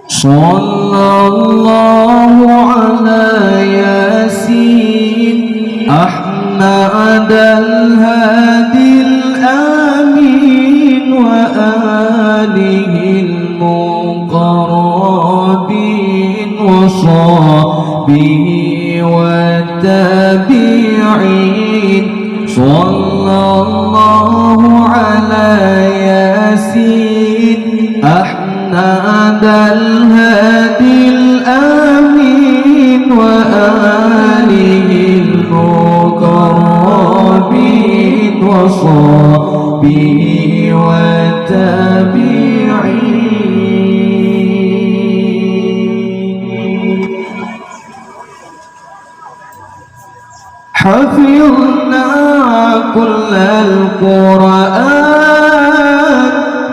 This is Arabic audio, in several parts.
صلى الله على ياسين أحمد الهادي الآمين وآله المقربين وصحبه والتابعين. صلى الله على ياسين أحمد الهادي الآمين وآله المقربين وصحبه والتابعين. حفظنا كل القرآن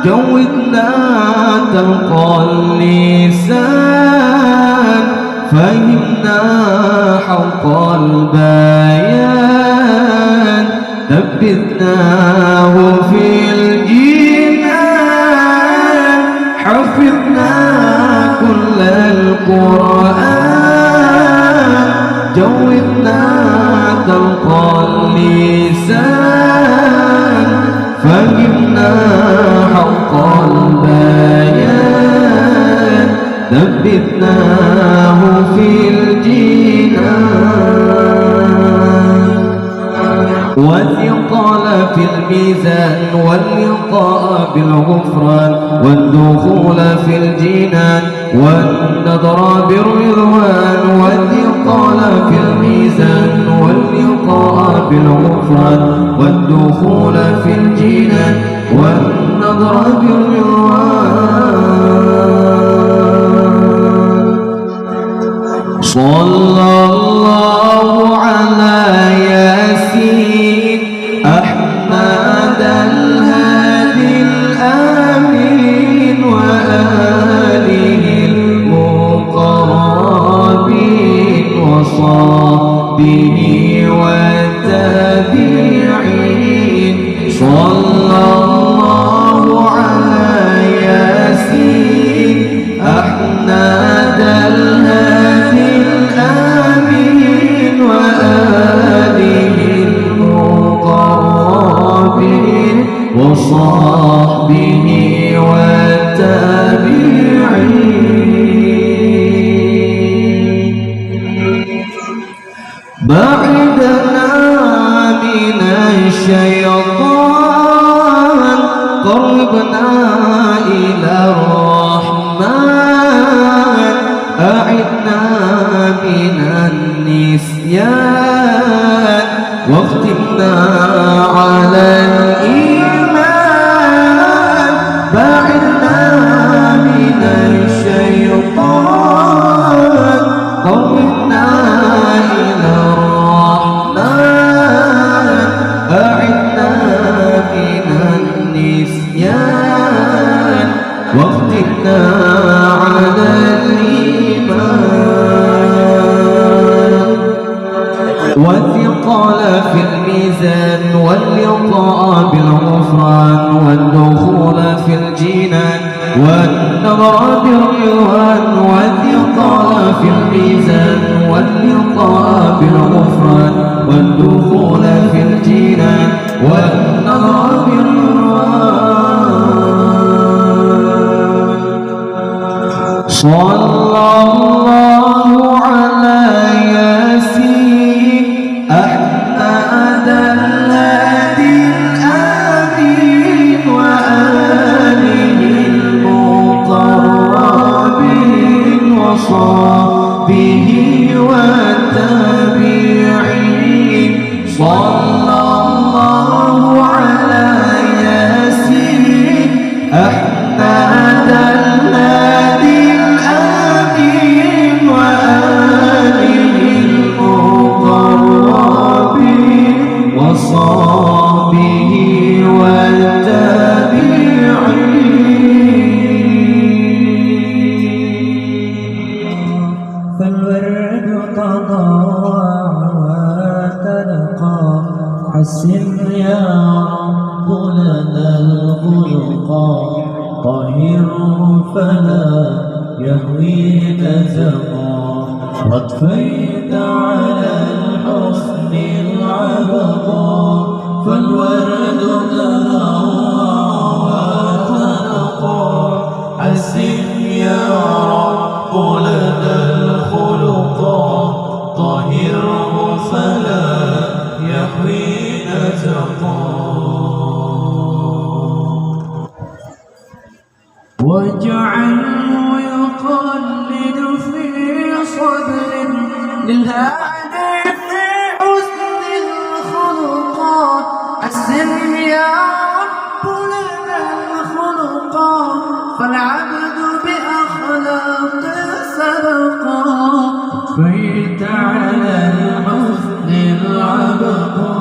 جودنا تلقى اللسان فهمنا حق البيان ثبتناه في الجنان. حفظنا كل القرآن جودنا تلقى اللسان فهمنا حق البيان ثبتناه في الجنان. والثقل في الميزان واللقاء بالغفران والدخول في الجنان والنظر بالرضوان. والثقل في الميزان واللقاء بالغفران والدخول في الجنان والنظر بالرضوان. صلى الله على ياسين أحمد الهادي الآمين وآله المقربين وصحبه والتابعين. صلى الله على ياسين أحمد الهادي الآمين وآله المقربين وصحبه والتابعين. بعدنا من الشيطان قربنا إلى الرحمن أعدنا من النسيان واختمنا على الإيمان. بعدنا من الشيطان قربنا إلى الرحمن أعدنا من النسيان واختمنا على الإيمان. والثقل في الميزان واللقاء بالغفران والدخول في الجنان والنظر بالرضوان. والثقل في الميزان واللقاء بالغفران والدخول في الجنان والنظر بالرضوان. صلى الله على ياسين أحمد الهادي الآمين وآله المقربين وصحبه والتابعين. صلى الله على ياسين أحمد الهادي الآمين طاهر فلا يهوي نزقا أضفيت على الحسن العبقا فالورد تهوى وتنقى حسن يا رب لنا الخلقا طهره فلا يهوي نزقا واجعله يقلد في صدر للهادي في حسن الخلقا حسن يا رب لنا الخلقا فالعبد بأخلاق سبقا بيت على الحسن العبقا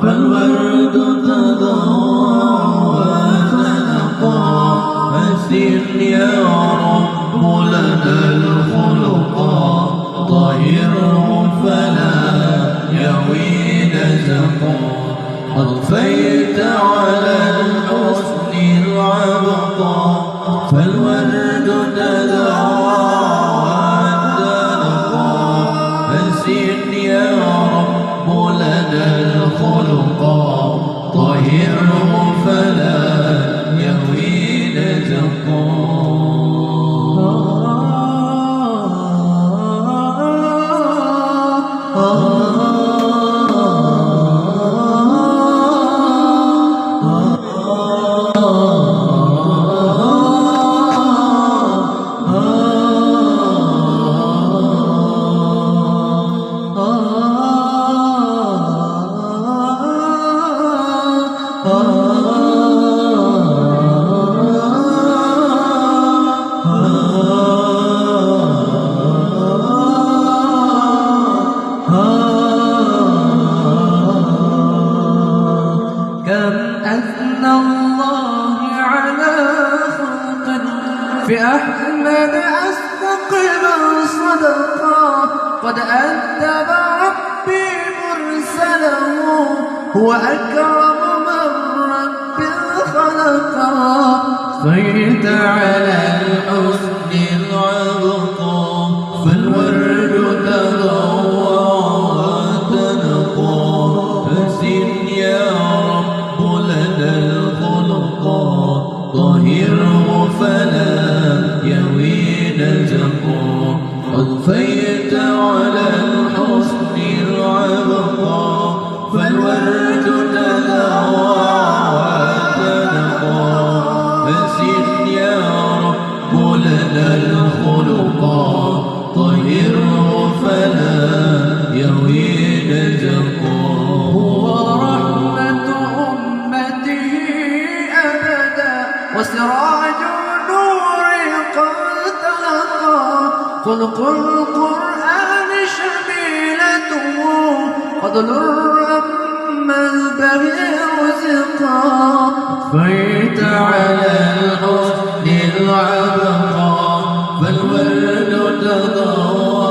فالورد تضوى وتنقى حسن يا رب لنا الخلقا طهره فلا يهوي نزقا أضفيت على الحسن العبقا فالورد تدعى وتنقى حسن يا رب لنا الخلقا طهره فلا يهوي نزقا في أحمد أستقم صدقا قد أدب ربي مرسله هو أكرم من رب خلقا صيت على الحسن العبقا فالورد تضوى وتنقى حسن يا رب لنا الخلقا طهره فلا يهوي نزقا أضفيت على الحسن العبقا فالورد تدعى وتنقى حسن يا رب لنا الخلقا طهره فلا يهوي نزقا هو رحمة أمته أبدا وسراج نور قد تلقى خلق القرآن شميلته فضل الرم البهي رزقا أضفيت على الحسن العبقا فالورد تضوى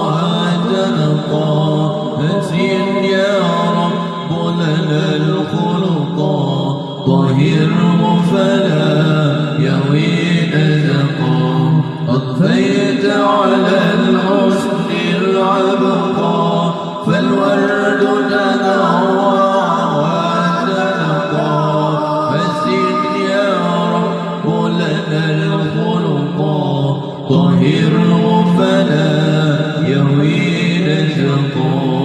وتنقى حسن يا رب لنا الخلقا طهره فلا يهوي نزقا أضفيت على الحسن العبقا فالورد تضوى وتنقى حسن يا رب لنا الخلقا طهره فلا يهوي نزقا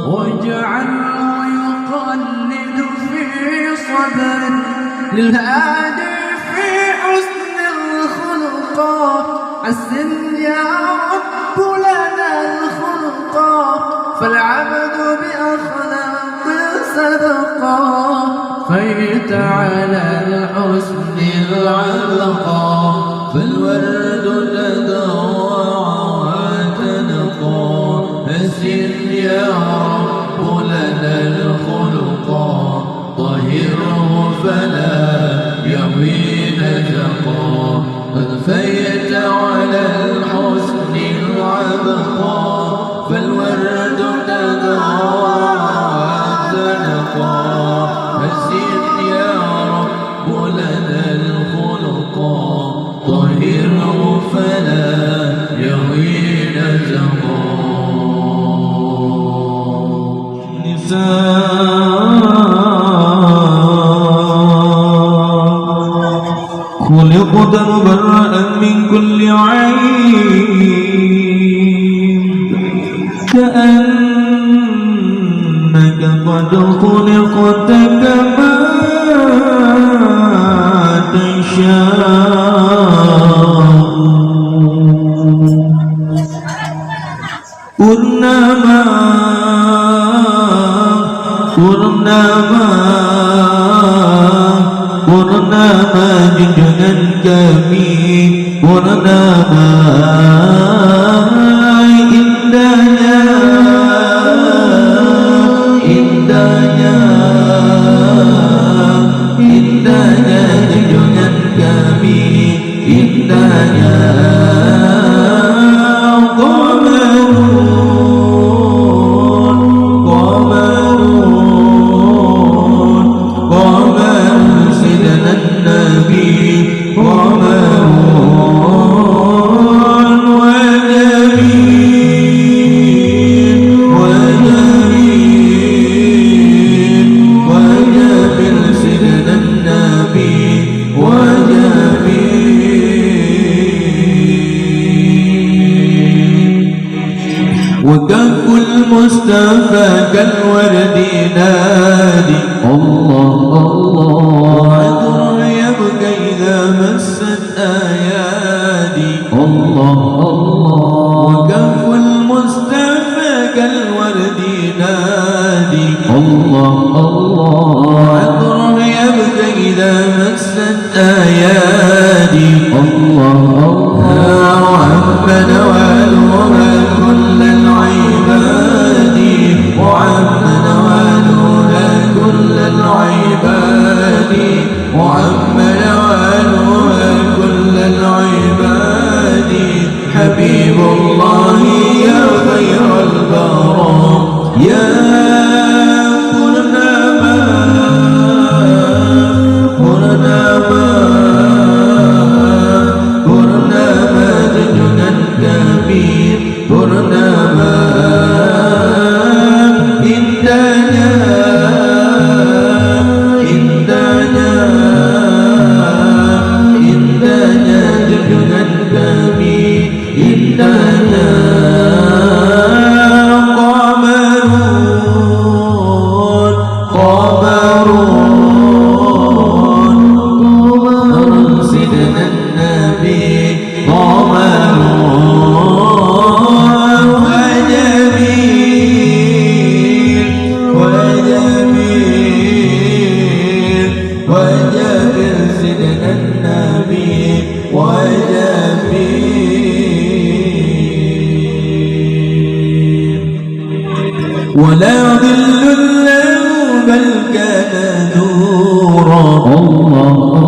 واجعله يقلد في صدر للهادي في حسن الخلقا حسن يا رب لنا الخلقا فالعبد بأخلاق صدقا فيت على الحسن العلقا فالورد تدوى وتنقى حسن يا رب لنا الخلقا طهره فلا يهوي نزقا قد فيت على الحسن العبقا فالورد تدوى وتنقى حسن يا رب لنا الخلقا طهره فلا يهوي نزقا خلقت مبرأ من كل عيب كأنك قد خلقت كما تشاء Purnama junjungan kami Purnama indahnya junjungan kami indahnya وكف المصطفى كالورد نادي الله الله عطر يبكى إذا مست آيادي الله الله وكف المصطفى كالورد نادي الله الله عطر يبكى إذا مست آيادي الله الله وعم نوالها كل العباد وعم نوالها كل العباد وعم نوالها كل العباد حبيب الله يا خير البراء يا ولا ظل له بل كان نورا الله